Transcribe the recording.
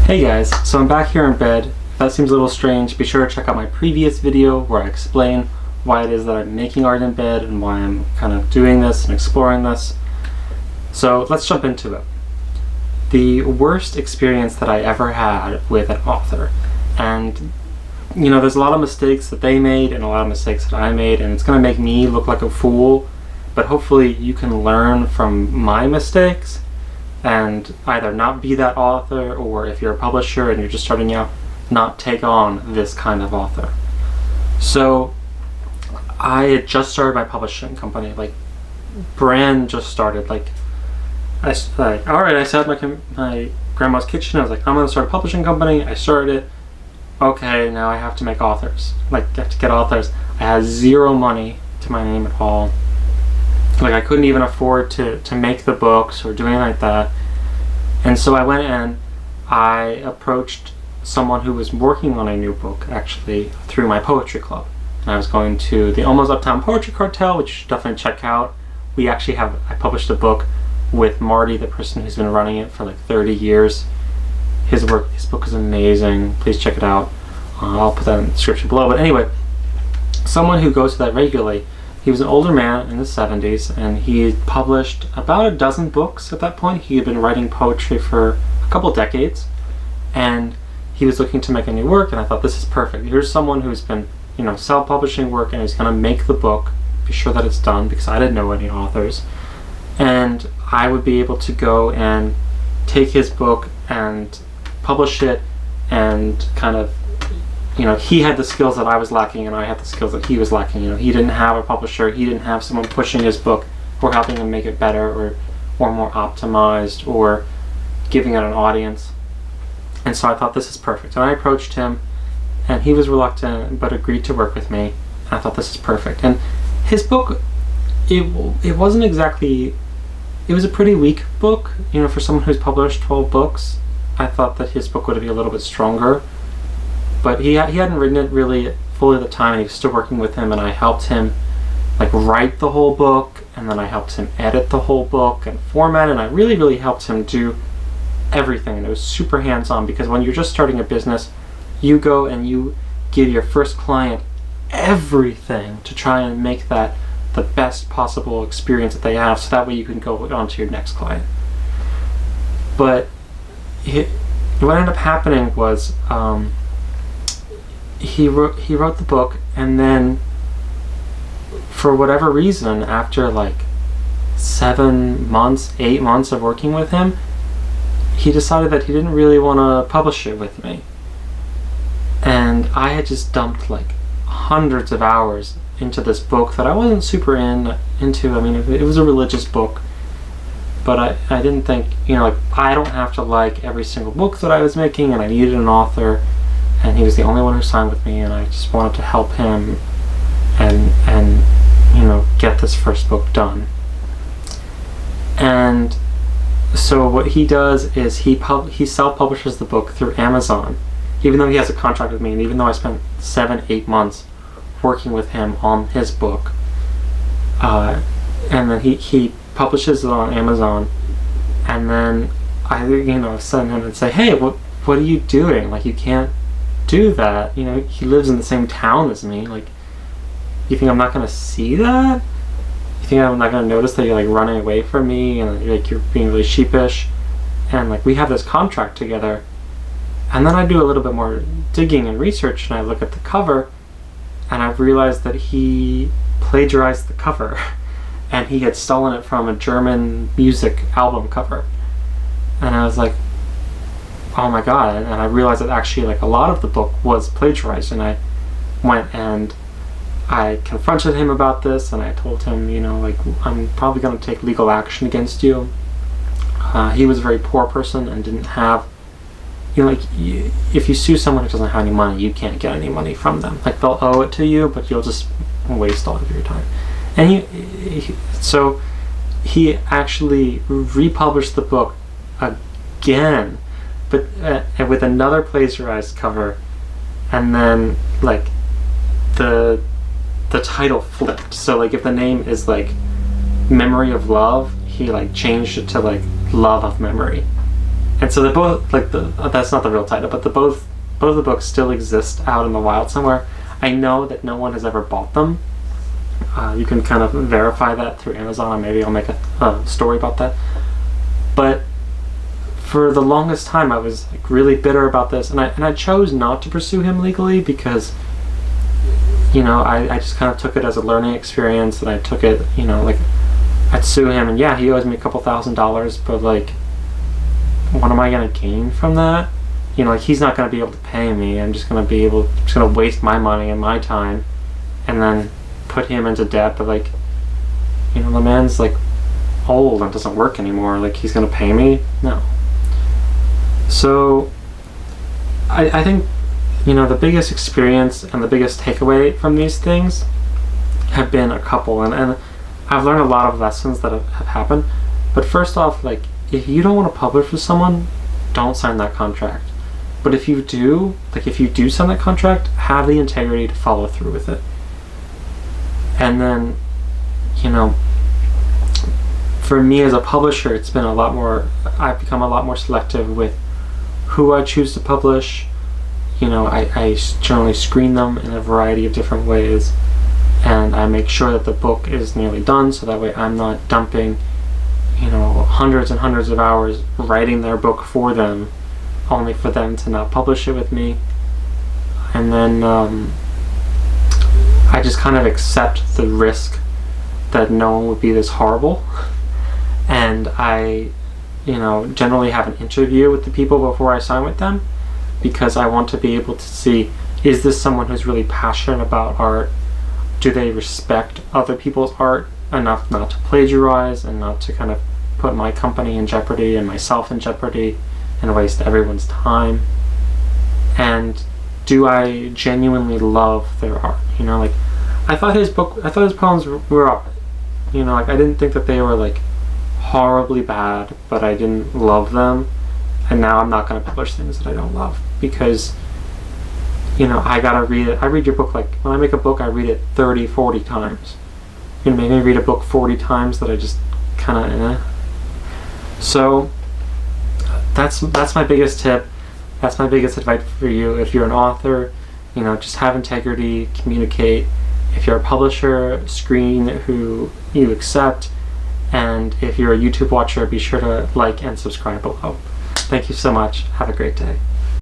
Hey guys, so I'm back here in bed. If that seems a little strange, be sure to check out my previous video where I explain why it is that I'm making art in bed and why I'm kind of doing this and exploring this. So let's jump into it. The worst experience that I ever had with an author, and you know, there's a lot of mistakes that they made and a lot of mistakes that I made, and it's going to make me look like a fool, but hopefully you can learn from my mistakes and either not be that author, or if you're a publisher and you're just starting out, not take on this kind of author. So I had just started my publishing company, like brand just started. I set up my grandma's kitchen. I was like, I'm gonna start a publishing company. I started it. Okay, now I have to make authors. Like, I have to get authors. I had zero money to my name at all. Like, I couldn't even afford to make the books or do anything like that. And so I went and I approached someone who was working on a new book, actually, through my poetry club. And I was going to the Almost Uptown Poetry Cartel, which you should definitely check out. I published a book with Marty, the person who's been running it for like 30 years. His book is amazing. Please check it out. I'll put that in the description below. But anyway, someone who goes to that regularly. He was an older man in his 70s, and he published about a dozen books at that point. He had been writing poetry for a couple decades, and he was looking to make a new work, and I thought, this is perfect. Here's someone who's been, self-publishing work, and he's going to make the book, be sure that it's done, because I didn't know any authors. And I would be able to go and take his book and publish it, and kind of, he had the skills that I was lacking, and I had the skills that he was lacking. He didn't have a publisher, he didn't have someone pushing his book or helping him make it better or more optimized or giving it an audience. And so I thought, this is perfect. And I approached him, and he was reluctant but agreed to work with me. And I thought, this is perfect. And his book, it wasn't exactly, it was a pretty weak book. For someone who's published 12 books, I thought that his book would be a little bit stronger. But he hadn't written it really fully at the time, and he was still working with him, and I helped him write the whole book, and then I helped him edit the whole book and format it, and I really, really helped him do everything. And it was super hands-on, because when you're just starting a business, you go and you give your first client everything to try and make that the best possible experience that they have, so that way you can go on to your next client. But what ended up happening was, he wrote the book, and then for whatever reason, after 7 months, 8 months of working with him, he decided that he didn't really want to publish it with me. And I had just dumped hundreds of hours into this book that I wasn't super into. I mean, it was a religious book, but I didn't think, I don't have to like every single book that I was making, and I needed an author. And he was the only one who signed with me, and I just wanted to help him and get this first book done. And so what he does is he self-publishes the book through Amazon, even though he has a contract with me, and even though I spent 7-8 months working with him on his book. And then he publishes it on Amazon, and then I send him and say, hey, what are you doing? You can't do that. He lives in the same town as me. You think I'm not gonna see that? You think I'm not gonna notice that you're running away from me, and you're being really sheepish, and we have this contract together? And then I do a little bit more digging and research, and I look at the cover, and I've realized that he plagiarized the cover and he had stolen it from a German music album cover. And I was like, oh my god. And I realized that actually a lot of the book was plagiarized, and I went and I confronted him about this, and I told him, I'm probably going to take legal action against you. He was a very poor person and didn't have, if you sue someone who doesn't have any money, you can't get any money from them. They'll owe it to you, but you'll just waste all of your time. And so he actually republished the book again, but with another plagiarized cover, and then the title flipped. So if the name is Memory of Love, he changed it to Love of Memory. And so they both, like, that's not the real title, but both of the books still exist out in the wild somewhere. I know that no one has ever bought them. You can kind of verify that through Amazon, and maybe I'll make a story about that. But for the longest time, I was like really bitter about this, and I chose not to pursue him legally because, you know, I just kind of took it as a learning experience, and I took it, you know, like, I'd sue him, and yeah, he owes me a couple $1,000s, but like, what am I gonna gain from that? You know, like, he's not gonna be able to pay me. I'm just gonna waste my money and my time, and then put him into debt. But like, you know, the man's like old and doesn't work anymore. Like, he's gonna pay me? No. So I think, you know, the biggest experience and the biggest takeaway from these things have been a couple, and I've learned a lot of lessons that have happened. But first off, like, if you don't want to publish with someone, don't sign that contract. But if you do, like, if you do sign that contract, have the integrity to follow through with it. And then, you know, for me as a publisher, it's been a lot more, I've become a lot more selective with who I choose to publish. You know, I generally screen them in a variety of different ways, and I make sure that the book is nearly done, so that way I'm not dumping, you know, hundreds and hundreds of hours writing their book for them, only for them to not publish it with me. And then I just kind of accept the risk that no one would be this horrible. And I, you know, generally have an interview with the people before I sign with them, because I want to be able to see, is this someone who's really passionate about art? Do they respect other people's art enough not to plagiarize and not to kind of put my company in jeopardy and myself in jeopardy and waste everyone's time? And do I genuinely love their art? You know, like, I thought his poems were alright. You know, like, I didn't think that they were like horribly bad, but I didn't love them. And now I'm not going to publish things that I don't love, because, you know, I gotta read it. I read your book, like, when I make a book, I read it 30, 40 times. You know, maybe I read a book 40 times that I just kind of, So that's my biggest tip. That's my biggest advice for you. If you're an author, you know, just have integrity, communicate. If you're a publisher, screen who you accept. And if you're a YouTube watcher, be sure to like and subscribe below. Thank you so much. Have a great day.